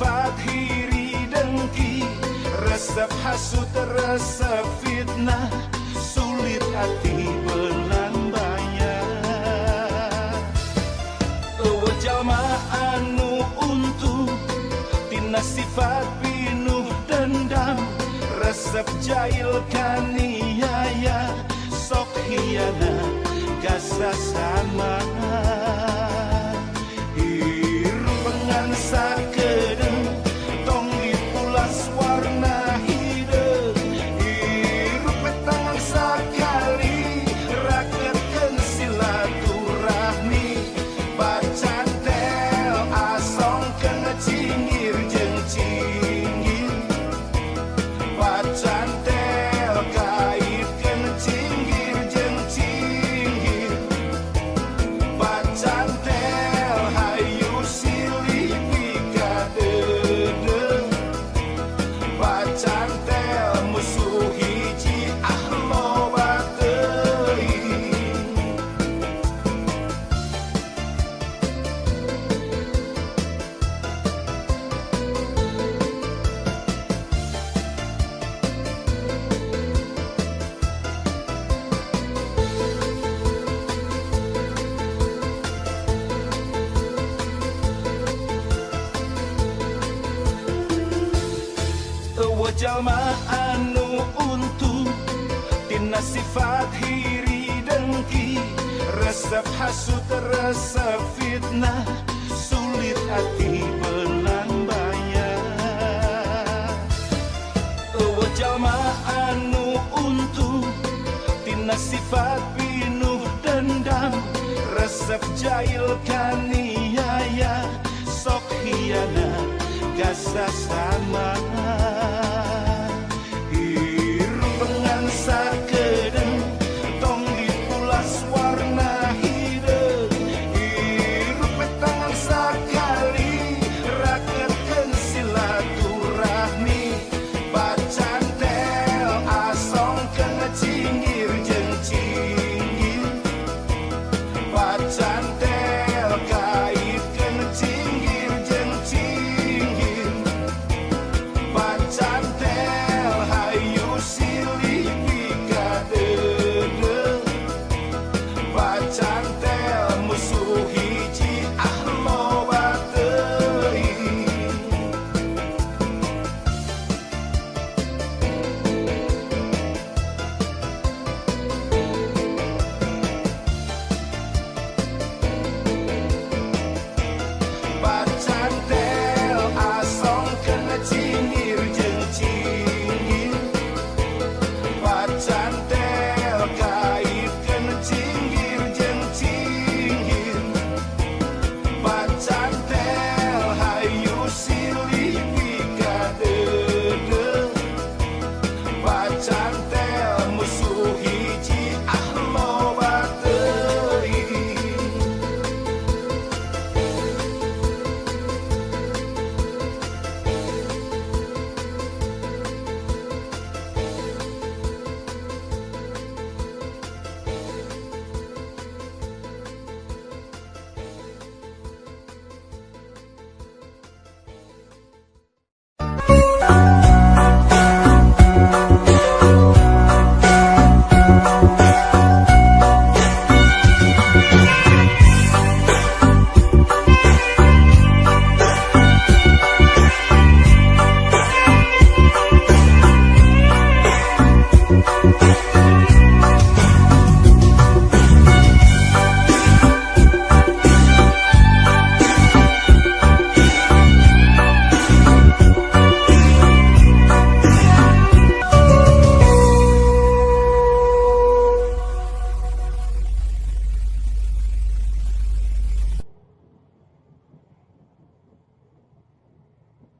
sifat hiri dengki, resep hasut, resep fitnah, sulit hati belambanya. Jalma anu untung tina sifat pinuh dendam, resep jahil kaniaya, sok hianat gasa sama. Hirup pengansa kedeng tong dipulas warna hidung, hirup petangan sakali raketkeun silaturahmi, bacan tel asong kena cinggir jeung cinggir, bacan tel kait kena cinggir jeung cinggir, bacan tel hayu silih pika dedeng, bacan tel musuh hiji loba teuing. Jalma anu untung tina sifat hiri dengki, resep hasut, resep fitnah, sulit hati belambanya. Jalma anu untung tina sifat pinuh dendam, resep jahil kaniaya, sok hianat gasa sama.